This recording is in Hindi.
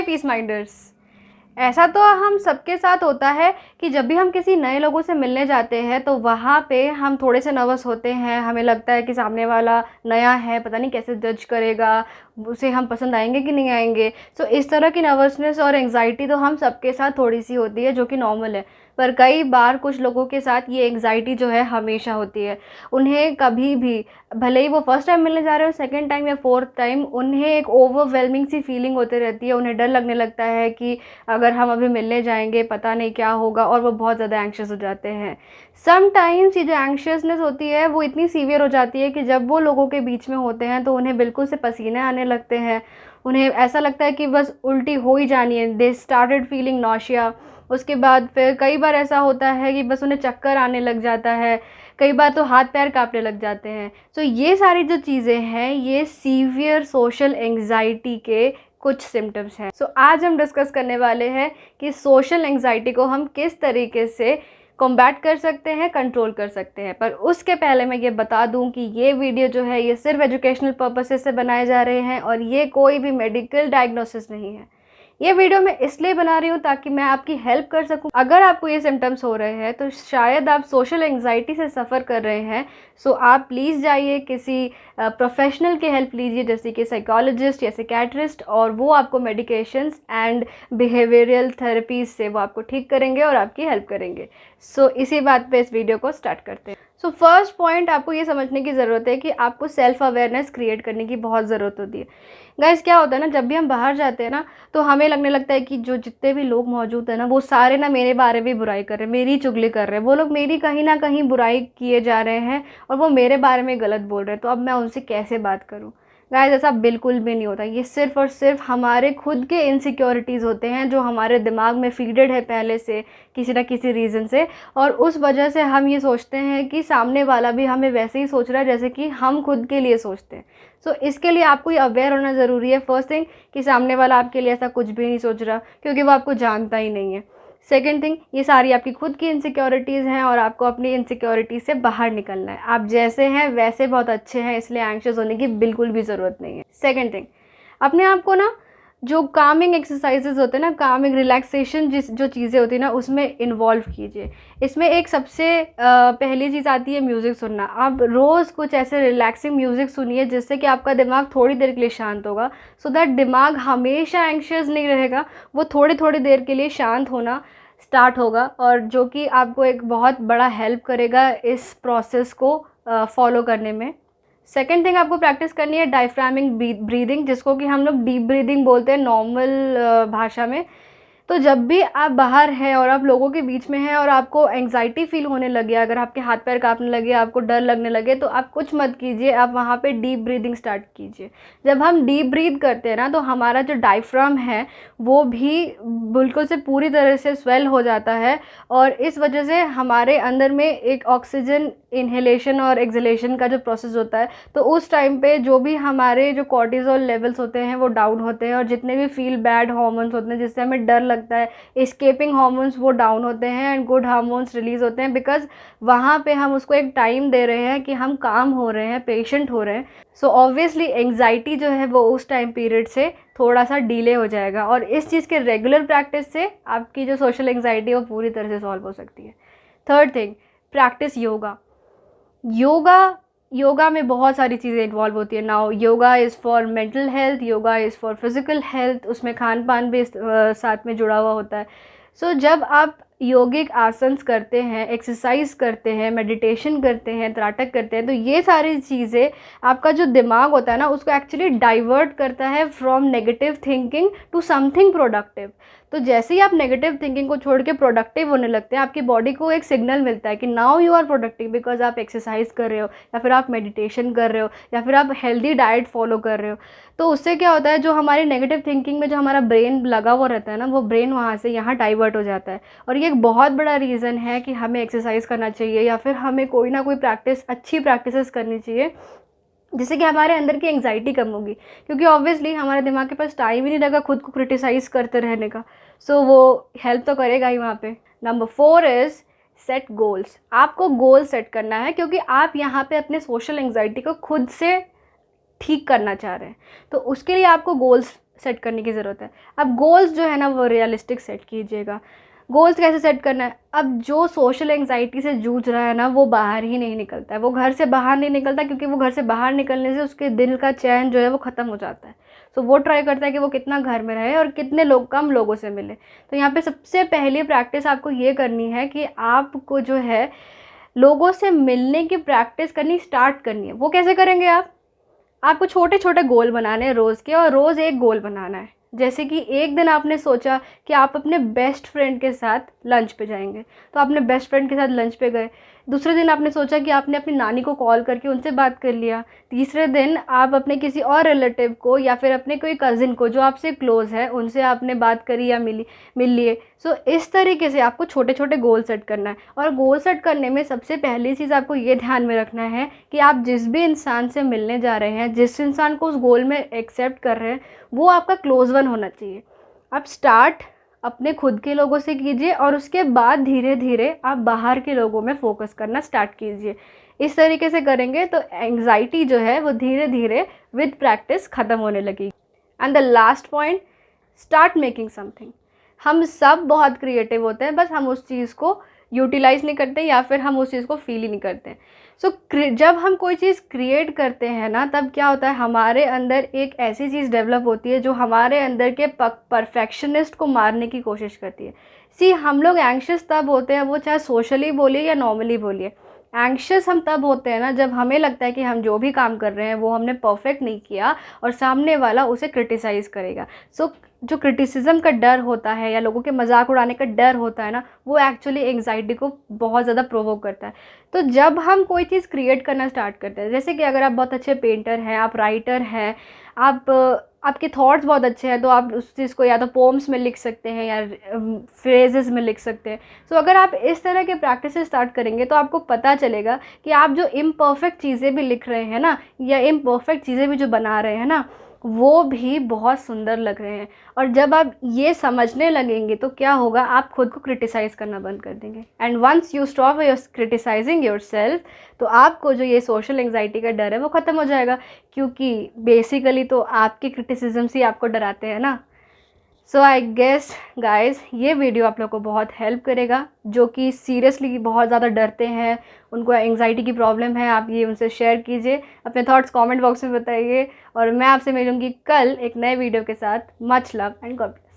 पीस माइंडर्स, ऐसा तो हम सबके साथ होता है कि जब भी हम किसी नए लोगों से मिलने जाते हैं तो वहाँ पे हम थोड़े से नर्वस होते हैं। हमें लगता है कि सामने वाला नया है, पता नहीं कैसे जज करेगा, उसे हम पसंद आएंगे कि नहीं आएंगे। सो इस तरह की नर्वसनेस और एंग्जाइटी तो हम सबके साथ थोड़ी सी होती है, जो कि नॉर्मल है। पर कई बार कुछ लोगों के साथ ये एंग्जाइटी जो है हमेशा होती है। उन्हें कभी भी, भले ही वो फर्स्ट टाइम मिलने जा रहे हो, सेकंड टाइम या फोर्थ टाइम, उन्हें एक ओवरवेलमिंग सी फीलिंग होती रहती है। उन्हें डर लगने लगता है कि अगर हम अभी मिलने जाएंगे पता नहीं क्या होगा, और वो बहुत ज़्यादा एंक्शस हो जाते हैं। समटाइम्स ये जो एंक्शसनेस होती है वो इतनी सीवियर हो जाती है कि जब वो लोगों के बीच में होते हैं तो उन्हें बिल्कुल से पसीने आने लगते हैं। उन्हें ऐसा लगता है कि बस उल्टी हो ही जानी है। They started feeling nausea. उसके बाद फिर कई बार ऐसा होता है कि बस उन्हें चक्कर आने लग जाता है। कई बार तो हाथ पैर कांपने लग जाते हैं। तो ये सारी जो चीज़ें हैं ये सीवियर सोशल एंग्जाइटी के कुछ सिम्टम्स हैं। सो आज हम डिस्कस करने वाले हैं कि सोशल एंग्जाइटी को हम किस तरीके से कॉम्बैट कर सकते हैं, कंट्रोल कर सकते हैं। पर उसके पहले मैं ये बता दूं कि ये वीडियो जो है ये सिर्फ एजुकेशनल पर्पसेस से बनाए जा रहे हैं और ये कोई भी मेडिकल डायग्नोसिस नहीं है। ये वीडियो मैं इसलिए बना रही हूँ ताकि मैं आपकी हेल्प कर सकूँ। अगर आपको ये सिम्टम्स हो रहे हैं तो शायद आप सोशल एंग्जाइटी से सफ़र कर रहे हैं। सो आप प्लीज़ जाइए किसी प्रोफेशनल की हेल्प लीजिए, जैसे कि साइकोलॉजिस्ट या साइकेट्रिस्ट, और वो आपको मेडिकेशंस एंड बिहेवियरल थेरेपीज से वो आपको ठीक करेंगे और आपकी हेल्प करेंगे। सो इसी बात पे इस वीडियो को स्टार्ट करते हैं। सो फर्स्ट पॉइंट, आपको ये समझने की ज़रूरत है कि आपको सेल्फ अवेयरनेस क्रिएट करने की बहुत ज़रूरत होती है। गाइस क्या होता है ना, जब भी हम बाहर जाते हैं ना तो हमें लगने लगता है कि जो जितने भी लोग मौजूद हैं ना वो सारे ना मेरे बारे में बुराई कर रहे हैं, मेरी चुगली कर रहे हैं। वो लोग मेरी कहीं ना कहीं बुराई किए जा रहे हैं और वो मेरे बारे में गलत बोल रहे हैं। तो अब मैं उनसे कैसे बात करूं? गाइस ऐसा बिल्कुल भी नहीं होता। ये सिर्फ और सिर्फ हमारे खुद के इनसिक्योरिटीज़ होते हैं जो हमारे दिमाग में फीडेड है पहले से किसी ना किसी रीज़न से, और उस वजह से हम ये सोचते हैं कि सामने वाला भी हमें वैसे ही सोच रहा है जैसे कि हम खुद के लिए सोचते हैं। सो इसके लिए आपको ये अवेयर होना ज़रूरी है। फर्स्ट थिंग कि सामने वाला आपके लिए ऐसा कुछ भी नहीं सोच रहा, क्योंकि वो आपको जानता ही नहीं है। सेकेंड थिंग, ये सारी आपकी खुद की इनसिक्योरिटीज़ हैं और आपको अपनी इनसिक्योरिटी से बाहर निकलना है। आप जैसे हैं वैसे बहुत अच्छे हैं, इसलिए एंग्शियस होने की बिल्कुल भी ज़रूरत नहीं है। सेकेंड थिंग, अपने आप को ना जो कामिंग एक्सरसाइजेज होते हैं ना, कामिंग रिलैक्सेशन जो चीज़ें होती हैं ना, उसमें इन्वॉल्व कीजिए। इसमें एक सबसे पहली चीज़ आती है म्यूज़िक सुनना। आप रोज़ कुछ ऐसे रिलैक्सिंग म्यूज़िक सुनिए जिससे कि आपका दिमाग थोड़ी देर के लिए शांत होगा, सो दैट दिमाग हमेशा एंग्शियस नहीं रहेगा, वो थोड़ी थोड़ी देर के लिए शांत होना स्टार्ट होगा, और जो कि आपको एक बहुत बड़ा हेल्प करेगा इस प्रोसेस को फॉलो करने में। सेकेंड थिंग आपको प्रैक्टिस करनी है डायफ्रामिंग ब्रीदिंग, जिसको कि हम लोग डीप ब्रीदिंग बोलते हैं नॉर्मल भाषा में। तो जब भी आप बाहर हैं और आप लोगों के बीच में हैं और आपको एंग्जाइटी फील होने लगे, अगर आपके हाथ पैर कांपने लगे, आपको डर लगने लगे, तो आप कुछ मत कीजिए, आप वहाँ पे डीप ब्रीदिंग स्टार्ट कीजिए। जब हम डीप ब्रीद करते हैं ना तो हमारा जो डायफ्राम है वो भी बिल्कुल से पूरी तरह से स्वेल हो जाता है, और इस वजह से हमारे अंदर में एक ऑक्सीजन इन्हेलेशन और एक्सहेलेशन का जो प्रोसेस होता है, तो उस टाइम पे जो भी हमारे जो कॉर्टिसोल लेवल्स होते हैं वो डाउन होते हैं, और जितने भी फील बैड हार्मोन्स होते हैं जिससे हमें डर लगता है, एस्केपिंग हार्मोन्स वो डाउन होते हैं एंड गुड हार्मोन्स रिलीज होते हैं, बिकॉज वहाँ पे हम उसको एक टाइम दे रहे हैं कि हम काम हो रहे हैं, पेशेंट हो रहे हैं। सो ऑब्वियसली एंग्जाइटी जो है वो उस टाइम पीरियड से थोड़ा सा डिले हो जाएगा, और इस चीज़ के रेगुलर प्रैक्टिस से आपकी जो सोशल एंग्जाइटी है वो पूरी तरह से सॉल्व हो सकती है। Third thing, practice yoga. Yoga में बहुत सारी चीज़ें इन्वॉल्व होती है। Now yoga is for mental health, yoga is for physical health, उसमें खान पान भी साथ में जुड़ा हुआ होता है। सो जब आप योगिक आसन्स करते हैं, एक्सरसाइज करते हैं, मेडिटेशन करते हैं, त्राटक करते हैं, तो ये सारी चीज़ें आपका जो दिमाग होता है ना उसको एक्चुअली डाइवर्ट करता है from negative thinking to something productive. तो जैसे ही आप नेगेटिव थिंकिंग को छोड़ के प्रोडक्टिव होने लगते हैं, आपकी बॉडी को एक सिग्नल मिलता है कि now you are productive, because आप एक्सरसाइज कर रहे हो, या फिर आप मेडिटेशन कर रहे हो, या फिर आप हेल्दी डाइट फॉलो कर रहे हो। तो उससे क्या होता है, जो हमारी नेगेटिव थिंकिंग में जो हमारा ब्रेन लगा हुआ रहता है ना, वो ब्रेन वहाँ से यहाँ डाइवर्ट हो जाता है। और ये एक बहुत बड़ा रीज़न है कि हमें एक्सरसाइज करना चाहिए, या फिर हमें कोई ना कोई प्रैक्टिस, अच्छी प्रैक्टिसेस करनी चाहिए, जिससे कि हमारे अंदर की एंग्जाइटी कम होगी। क्योंकि ऑब्वियसली हमारे दिमाग के पास टाइम ही नहीं लगा खुद को क्रिटिसाइज़ करते रहने का, सो वो हेल्प तो करेगा ही वहाँ पे। Number 4 is set goals. आपको गोल सेट करना है, क्योंकि आप यहाँ पे अपने सोशल एंग्जाइटी को खुद से ठीक करना चाह रहे हैं, तो उसके लिए आपको गोल्स सेट करने की ज़रूरत है। अब गोल्स जो है ना वो रियलिस्टिक सेट कीजिएगा। गोल्स कैसे सेट करना है? अब जो सोशल एंग्जाइटी से जूझ रहा है ना वो बाहर ही नहीं निकलता है, वो घर से बाहर नहीं निकलता, क्योंकि वो घर से बाहर निकलने से उसके दिल का चैन जो है वो ख़त्म हो जाता है। तो वो ट्राई करता है कि वो कितना घर में रहे और कितने कम लोगों से मिले। तो यहाँ पे सबसे पहली प्रैक्टिस आपको ये करनी है कि आपको जो है लोगों से मिलने की प्रैक्टिस करनी स्टार्ट करनी है। वो कैसे करेंगे आप? आपको छोटे छोटे गोल बनाने हैं रोज़ के, और रोज़ एक गोल बनाना है। जैसे कि एक दिन आपने सोचा कि आप अपने बेस्ट फ्रेंड के साथ लंच पे जाएंगे, तो आपने बेस्ट फ्रेंड के साथ लंच पे गए। दूसरे दिन आपने सोचा कि आपने अपनी नानी को कॉल करके उनसे बात कर लिया। तीसरे दिन आप अपने किसी और रिलेटिव को या फिर अपने कोई कज़िन को जो आपसे क्लोज़ है उनसे आपने बात करी या मिल लिए। सो इस तरीके से आपको छोटे छोटे गोल सेट करना है। और गोल सेट करने में सबसे पहली चीज़ आपको ये ध्यान में रखना है कि आप जिस भी इंसान से मिलने जा रहे हैं, जिस इंसान को उस गोल में एक्सेप्ट कर रहे हैं, वो आपका क्लोज़ वन होना चाहिए। आप स्टार्ट अपने खुद के लोगों से कीजिए और उसके बाद धीरे धीरे आप बाहर के लोगों में फ़ोकस करना स्टार्ट कीजिए। इस तरीके से करेंगे तो एंग्जाइटी जो है वो धीरे धीरे विद प्रैक्टिस ख़त्म होने लगेगी। And the last point, start making something. हम सब बहुत क्रिएटिव होते हैं, बस हम उस चीज़ को यूटिलाइज़ नहीं करते या फिर हम उस चीज़ को फील ही नहीं करते। सो जब हम कोई चीज़ क्रिएट करते हैं ना, तब क्या होता है, हमारे अंदर एक ऐसी चीज़ डेवलप होती है जो हमारे अंदर के परफेक्शनिस्ट को मारने की कोशिश करती है। सी, हम लोग एंग्शियस तब होते हैं, वो चाहे सोशली बोलिए या नॉर्मली बोलिए। एंग्शियस हम तब होते हैं ना जब हमें लगता है कि हम जो भी काम कर रहे हैं वो हमने परफेक्ट नहीं किया और सामने वाला उसे क्रिटिसाइज़ करेगा। सो जो क्रिटिसिज्म का डर होता है या लोगों के मजाक उड़ाने का डर होता है ना, वो एक्चुअली एंग्जाइटी को बहुत ज़्यादा प्रोवोक करता है। तो जब हम कोई चीज़ क्रिएट करना स्टार्ट करते हैं, जैसे कि अगर आप बहुत अच्छे पेंटर हैं, आप राइटर हैं, आपके थॉट्स बहुत अच्छे हैं, तो आप उस चीज़ को या तो पोम्स में लिख सकते हैं या फ्रेजेस में लिख सकते हैं। सो अगर आप इस तरह के प्रैक्टिस स्टार्ट करेंगे तो आपको पता चलेगा कि आप जो इम्परफेक्ट चीज़ें भी लिख रहे हैं ना, या इम्परफेक्ट चीज़ें भी जो बना रहे हैं ना, वो भी बहुत सुंदर लग रहे हैं। और जब आप ये समझने लगेंगे तो क्या होगा, आप खुद को क्रिटिसाइज़ करना बंद कर देंगे। And once you stop criticising yourself, तो आपको जो ये सोशल एंग्जाइटी का डर है वो ख़त्म हो जाएगा, क्योंकि बेसिकली तो आपके क्रिटिसिज्म से आपको डराते हैं ना। सो आई गेस गाइज ये वीडियो आप लोग को बहुत हेल्प करेगा, जो कि सीरियसली बहुत ज़्यादा डरते हैं, उनको एंग्जाइटी की प्रॉब्लम है। आप ये उनसे शेयर कीजिए, अपने थॉट्स कमेंट बॉक्स में बताइए, और मैं आपसे मिलूँगी कल एक नए वीडियो के साथ। Much love and God bless.